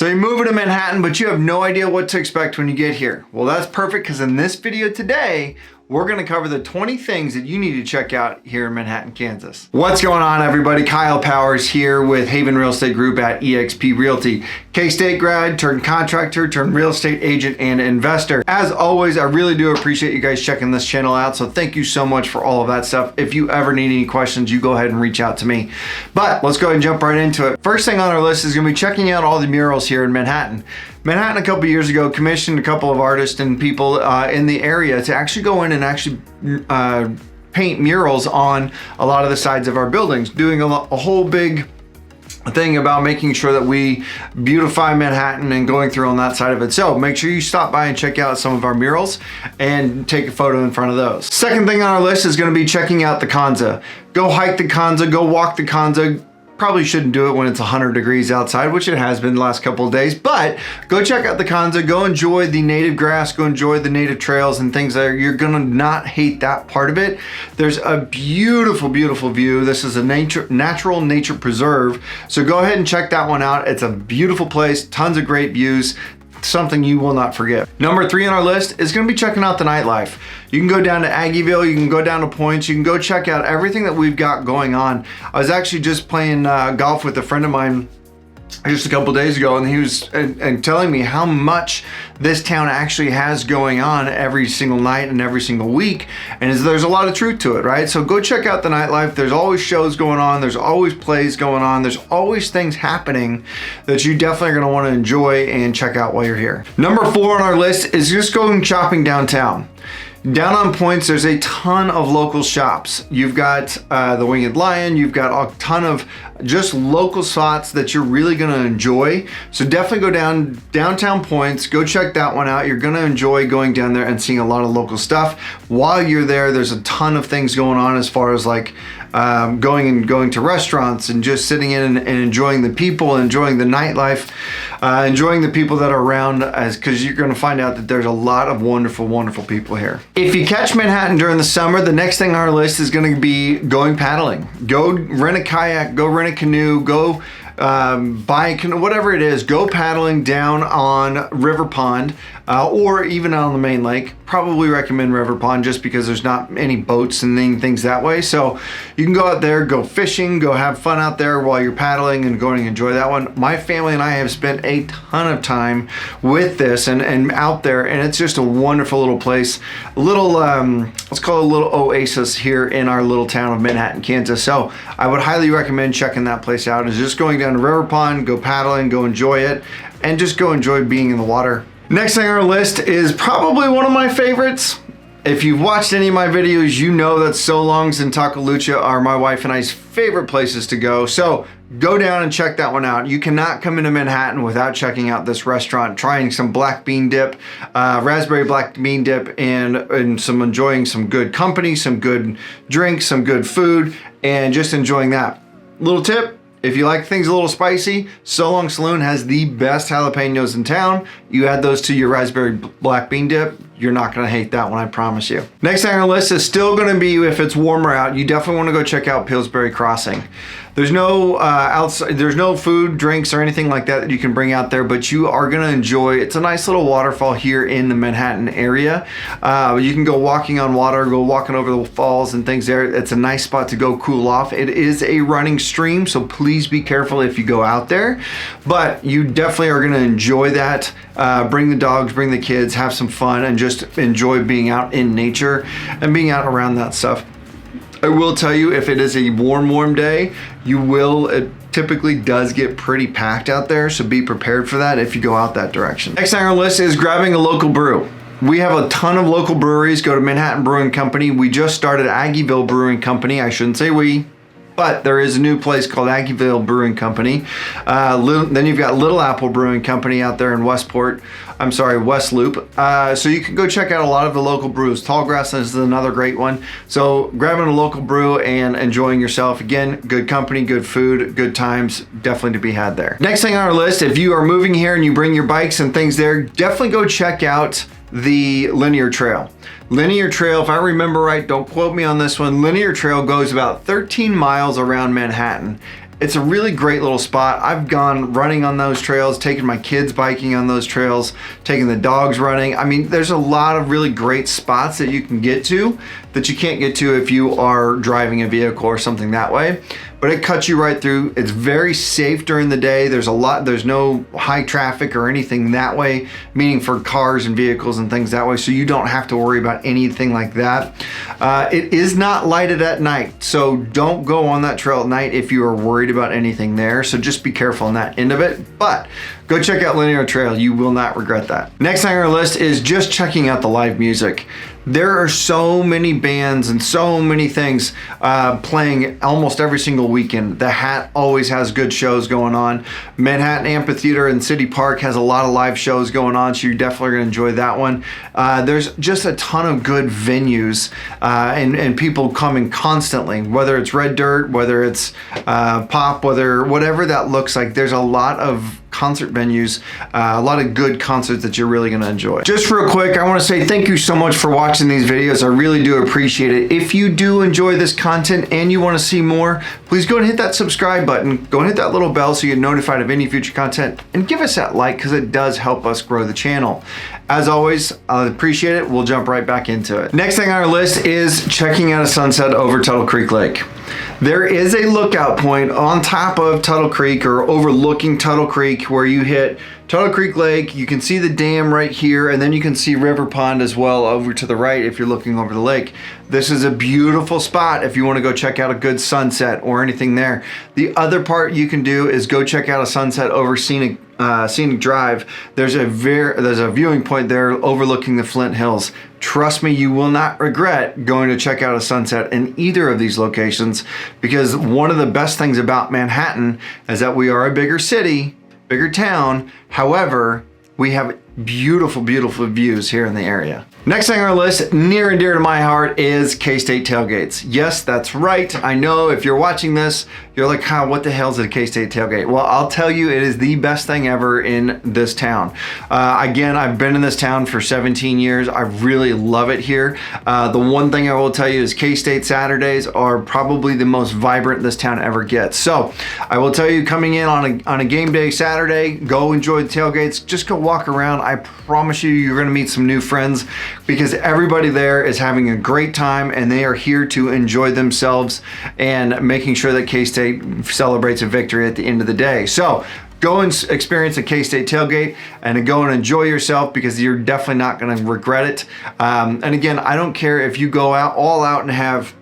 So you're moving to Manhattan, but you have no idea what to expect when you get here. Well, that's perfect, because in this video today, we're gonna cover the 20 things that you need to check out here in Manhattan, Kansas. What's going on, everybody? Kyle Powers here with Haven Real Estate Group at eXp Realty. K-State grad, turned contractor, turned real estate agent and investor. As always, I really do appreciate you guys checking this channel out, so thank you so much for all of that stuff. If you ever need any questions, you go ahead and reach out to me. But let's go ahead and jump right into it. First thing on our list is gonna be checking out all the murals here in Manhattan. Manhattan a couple years ago commissioned a couple of artists and people in the area to actually go in and actually paint murals on a lot of the sides of our buildings, doing a whole big thing about making sure that we beautify Manhattan and going through on that side of it. So make sure you stop by and check out some of our murals and take a photo in front of those. Second thing on our list is going to be checking out the Kanza. Go hike the Kanza, go walk the Kanza. Probably shouldn't do it when it's 100 degrees outside, which it has been the last couple of days, but go check out the Kanza, go enjoy the native grass, go enjoy the native trails and things that you're gonna not hate that part of it. There's a beautiful, beautiful view. This is a natural nature preserve. So go ahead and check that one out. It's a beautiful place, tons of great views. Something you will not forget. Number 3 on our list is going to be checking out the nightlife. You can go down to Aggieville, you can go down to Points, you can go check out everything that we've got going on. I was actually just playing golf with a friend of mine just a couple days ago, and he was telling me how much this town actually has going on every single night and every single week, and there's a lot of truth to it, right? So go check out the nightlife. There's always shows going on, there's always plays going on, there's always things happening that you definitely are going to want to enjoy and check out while you're here. Number 4 on our list is just going shopping downtown. Down on Points, there's a ton of local shops. You've got the Winged Lion, you've got a ton of just local spots that you're really gonna enjoy. So definitely go downtown Points, go check that one out. You're gonna enjoy going down there and seeing a lot of local stuff. While you're there, there's a ton of things going on as far as like going to restaurants and just sitting in and enjoying the people, enjoying the nightlife, enjoying the people that are around, because you're going to find out that there's a lot of wonderful, wonderful people here. If you catch Manhattan during the summer, the next thing on our list is going to be going paddling. Go rent a kayak, go rent a canoe, go buy a canoe, whatever it is, go paddling down on River Pond or even on the main lake. Probably recommend River Pond just because there's not any boats and things that way. So you can go out there, go fishing, go have fun out there while you're paddling and going to enjoy that one. My family and I have spent a ton of time with this and out there, and it's just a wonderful little place. A little, let's call it a little oasis here in our little town of Manhattan, Kansas. So I would highly recommend checking that place out. Is just going down to River Pond, go paddling, go enjoy it, and just go enjoy being in the water. Next thing on our list is probably one of my favorites. If you've watched any of my videos, you know that 𝐿 and are my wife and I's favorite places to go. So go down and check that one out. You cannot come into Manhattan without checking out this restaurant, trying some black bean dip, raspberry black bean dip, and enjoying some good company, some good drinks, some good food, and just enjoying that. Little tip: if you like things a little spicy, 𝐿 Saloon has the best jalapenos in town. You add those to your raspberry black bean dip, you're not gonna hate that one, I promise you. Next thing on our list is still gonna be, if it's warmer out, you definitely wanna go check out Pillsbury Crossing. There's no there's no food, drinks, or anything like that you can bring out there, but you are gonna enjoy. It's a nice little waterfall here in the Manhattan area. You can go walking on water, go walking over the falls and things there. It's a nice spot to go cool off. It is a running stream, so please be careful if you go out there, but you definitely are gonna enjoy that. Bring the dogs, bring the kids, have some fun, and just enjoy being out in nature and being out around that stuff. I will tell you, if it is a warm day, it typically does get pretty packed out there, so be prepared for that if you go out that direction. Next on our list is grabbing a local brew. We have a ton of local breweries. Go to Manhattan Brewing Company. We just started Aggieville Brewing Company. I shouldn't say we, but there is a new place called Aggieville Brewing Company. Then you've got Little Apple Brewing Company out there in West Loop. So you can go check out a lot of the local brews. Tallgrass is another great one. So grabbing a local brew and enjoying yourself. Again, good company, good food, good times, definitely to be had there. Next thing on our list, if you are moving here and you bring your bikes and things there, definitely go check out the Linear Trail. Linear Trail, if I remember right, don't quote me on this one, Linear Trail goes about 13 miles around Manhattan, It's a really great little spot. I've gone running on those trails, taken my kids biking on those trails, taking the dogs running. I mean, there's a lot of really great spots that you can get to that you can't get to if you are driving a vehicle or something that way. But it cuts you right through. It's very safe during the day. There's no high traffic or anything that way, meaning for cars and vehicles and things that way, so you don't have to worry about anything like that. It is not lighted at night, so don't go on that trail at night if you are worried about anything there. So just be careful on that end of it. But go check out Linear Trail. You will not regret that. Next on our list is just checking out the live music. There are so many bands and so many things playing almost every single weekend. The Hat always has good shows going on. Manhattan Amphitheater and City Park has a lot of live shows going on, so you're definitely gonna enjoy that one. There's just a ton of good venues and people coming constantly, whether it's Red Dirt, whether it's Pop, whatever that looks like. There's a lot of concert venues, a lot of good concerts that you're really gonna enjoy. Just real quick, I wanna say thank you so much for watching these videos. I really do appreciate it. If you do enjoy this content and you wanna see more, please go and hit that subscribe button. Go and hit that little bell so you get notified of any future content, and give us that like because it does help us grow the channel. As always, I appreciate it. We'll jump right back into it. Next thing on our list is checking out a sunset over Tuttle Creek Lake. There is a lookout point on top of Tuttle Creek, or overlooking Tuttle Creek, where you hit Tuttle Creek Lake. You can see the dam right here, and then you can see River Pond as well over to the right if you're looking over the lake. This is a beautiful spot if you want to go check out a good sunset or anything there. The other part you can do is go check out a sunset over Scenic Drive. There's a viewing point there overlooking the Flint Hills. Trust me, you will not regret going to check out a sunset in either of these locations, because one of the best things about Manhattan is that we are a bigger city, bigger town. However, we have beautiful, beautiful views here in the area. Next thing on our list, near and dear to my heart, is K-State tailgates. Yes, that's right. I know if you're watching this, you're like, what the hell is a K-State tailgate? Well, I'll tell you, it is the best thing ever in this town. Again, I've been in this town for 17 years. I really love it here. The one thing I will tell you is K-State Saturdays are probably the most vibrant this town ever gets. So I will tell you, coming in on a game day Saturday, go enjoy the tailgates. Just go walk around. I promise you, you're gonna meet some new friends, because everybody there is having a great time and they are here to enjoy themselves and making sure that K-State celebrates a victory at the end of the day. So go and experience a K-State tailgate and go and enjoy yourself, because you're definitely not gonna regret it. And again, I don't care if you go all out and have,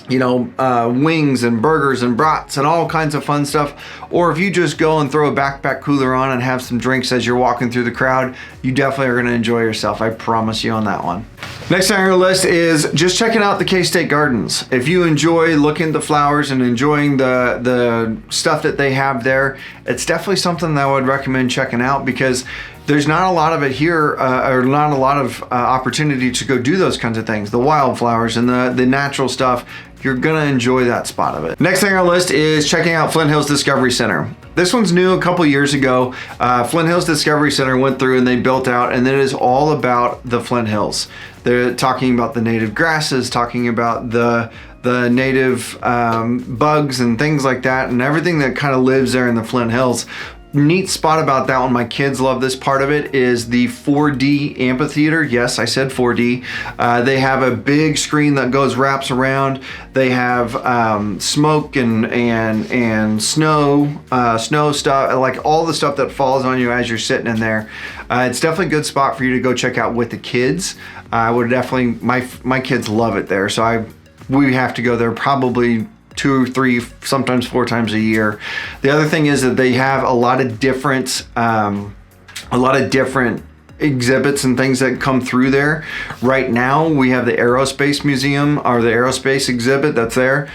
you know, wings and burgers and brats and all kinds of fun stuff, or if you just go and throw a backpack cooler on and have some drinks as you're walking through the crowd, you definitely are going to enjoy yourself. I promise you on that one. Next on our list is just checking out the K-State Gardens. If you enjoy looking at the flowers and enjoying the stuff that they have there, it's definitely something that I would recommend checking out, because there's not a lot of it here, or not a lot of opportunity to go do those kinds of things. The wildflowers and the natural stuff, you're gonna enjoy that spot of it. Next thing on our list is checking out Flint Hills Discovery Center. This one's new, a couple years ago. Flint Hills Discovery Center went through and they built out, and it is all about the Flint Hills. They're talking about the native grasses, talking about the native bugs and things like that, and everything that kind of lives there in the Flint Hills. Neat spot about that one, my kids love this part of it, is the 4D amphitheater. Yes, I said 4D. They have a big screen that wraps around. They have smoke and snow stuff, like all the stuff that falls on you as you're sitting in there. It's definitely a good spot for you to go check out with the kids. I would definitely, my kids love it there, so we have to go there probably 2 or 3, sometimes 4 times a year. The other thing is that they have a lot of different exhibits and things that come through there. Right now we have the Aerospace Museum, or the Aerospace exhibit that's there.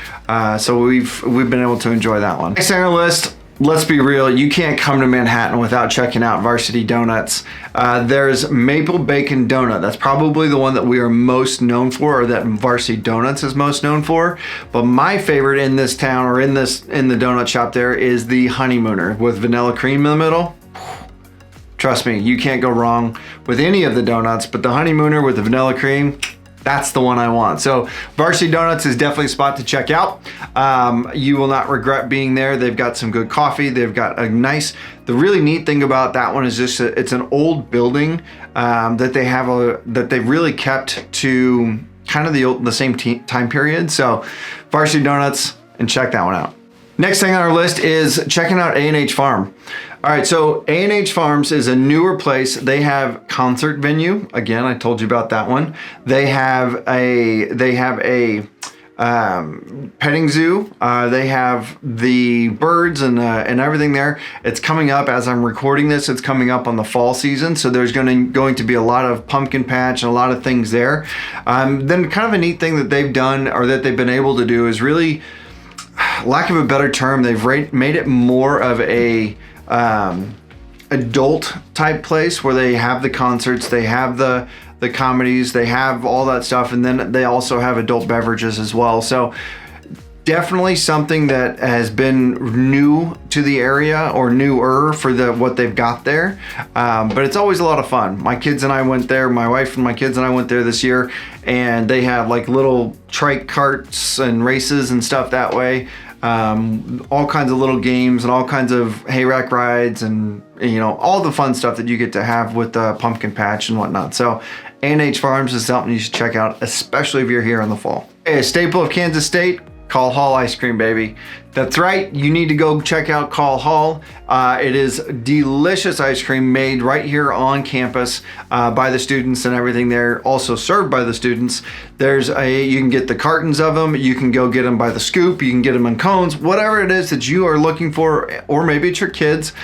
So we've been able to enjoy that one. Next on our list, let's be real, you can't come to Manhattan without checking out Varsity Donuts. There's Maple Bacon Donut. That's probably the one that we are most known for, or that Varsity Donuts is most known for. But my favorite in this town, or in the donut shop there, is the Honeymooner with vanilla cream in the middle. Trust me, you can't go wrong with any of the donuts, but the Honeymooner with the vanilla cream, that's the one I want. So Varsity Donuts is definitely a spot to check out. You will not regret being there. They've got some good coffee. They've got a nice, the really neat thing about that one is just it's an old building that they have that they've really kept to kind of the same time period. So Varsity Donuts, and check that one out. Next thing on our list is checking out A&H Farm. All right, so A&H Farms is a newer place. They have concert venue. Again, I told you about that one. They have a petting zoo. They have the birds and everything there. It's coming up as I'm recording this. It's coming up on the fall season, so there's going to be a lot of pumpkin patch and a lot of things there. Then kind of a neat thing that they've done, or that they've been able to do, is really, lack of a better term, they've made it more of a adult type place where they have the concerts, they have the comedies, they have all that stuff, and then they also have adult beverages as well. So definitely something that has been new to the area, or newer for what they've got there. But it's always a lot of fun. My kids and I went there, my wife and my kids and I went there this year, and they have like little trike carts and races and stuff that way. All kinds of little games and all kinds of hayrack rides, and all the fun stuff that you get to have with the pumpkin patch and whatnot. So A&H Farms is something you should check out, especially if you're here in the fall. A staple of Kansas State, Call Hall ice cream, baby. That's right, you need to go check out Call Hall. It is delicious ice cream made right here on campus by the students and everything there, also served by the students. You can get the cartons of them, you can go get them by the scoop, you can get them in cones, whatever it is that you are looking for, or maybe it's your kids,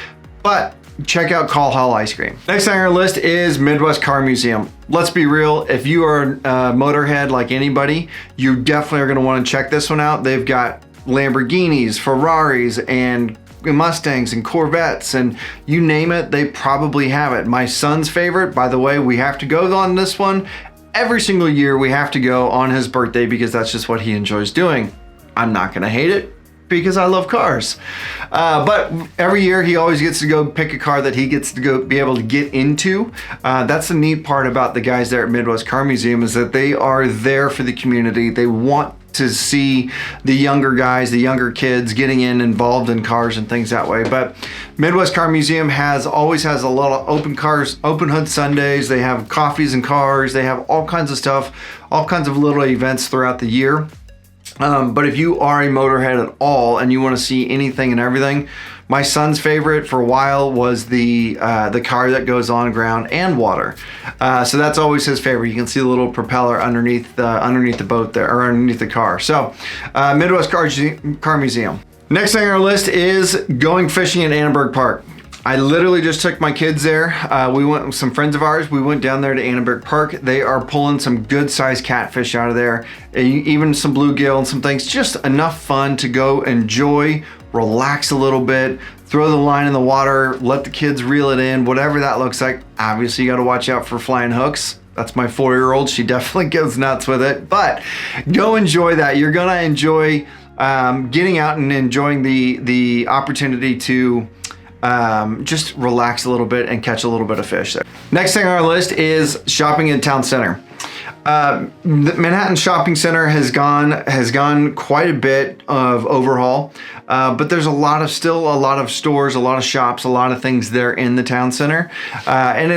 but check out Call Hall ice cream. Next on our list is Midwest Car Museum. Let's be real, if you are a motorhead like anybody, you definitely are going to want to check this one out. They've got Lamborghinis, Ferraris, and Mustangs and Corvettes, and you name it, they probably have it. My son's favorite, by the way, we have to go on this one. Every single year we have to go on his birthday because that's just what he enjoys doing. I'm not going to hate it, because I love cars. But every year he always gets to go pick a car that he gets to go be able to get into. That's the neat part about the guys there at Midwest Car Museum, is that they are there for the community. They want to see the younger guys, the younger kids getting involved in cars and things that way. But Midwest Car Museum always has a lot of open hood Sundays. They have coffees and cars. They have all kinds of stuff, all kinds of little events throughout the year. But if you are a motorhead at all and you want to see anything and everything, my son's favorite for a while was the car that goes on ground and water. So that's always his favorite. You can see the little propeller underneath the boat there, or underneath the car. So Midwest Car Museum. Next thing on our list is going fishing at Annenberg Park. I literally just took my kids there. We went with some friends of ours. We went down there to Annenberg Park. They are pulling some good sized catfish out of there, even some bluegill and some things. Just enough fun to go enjoy, relax a little bit, throw the line in the water, let the kids reel it in, whatever that looks like. Obviously, you got to watch out for flying hooks. That's my 4-year-old. She definitely goes nuts with it, but go enjoy that. You're gonna enjoy getting out and enjoying the opportunity to just relax a little bit and catch a little bit of fish there. Next thing on our list is shopping in town center. The Manhattan Shopping Center has gone quite a bit of overhaul, but there's still a lot of stores, a lot of shops, a lot of things there in the town center, and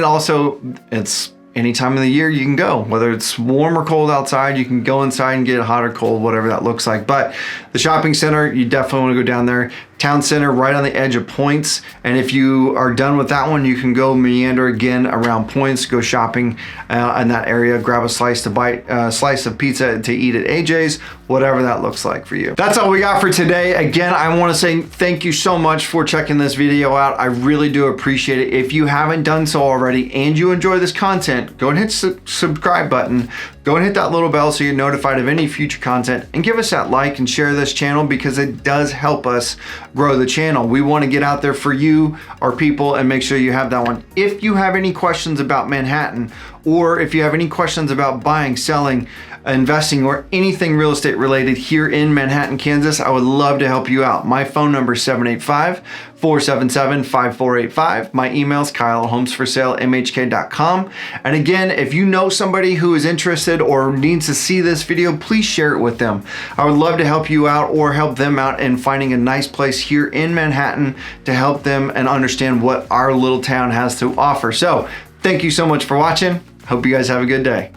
it's any time of the year you can go, whether it's warm or cold outside. You can go inside and get hot or cold, whatever that looks like. But the shopping center, you definitely want to go down there. Town center, right on the edge of Points. And if you are done with that one, you can go meander again around Points, go shopping in that area, grab a slice of pizza to eat at AJ's, whatever that looks like for you. That's all we got for today. Again, I want to say thank you so much for checking this video out. I really do appreciate it. If you haven't done so already and you enjoy this content, go and hit the subscribe button. Go and hit that little bell so you're notified of any future content, and give us that like and share this channel, because it does help us grow the channel. We want to get out there for you, our people, and make sure you have that one. If you have any questions about Manhattan, or if you have any questions about buying, selling, investing, or anything real estate related here in Manhattan, Kansas, I would love to help you out. My phone number is 785-477-5485. My email is kyle@homesforsale.mhk.com. And again, if you know somebody who is interested or needs to see this video, please share it with them. I would love to help you out or help them out in finding a nice place here in Manhattan to help them and understand what our little town has to offer. So thank you so much for watching. Hope you guys have a good day.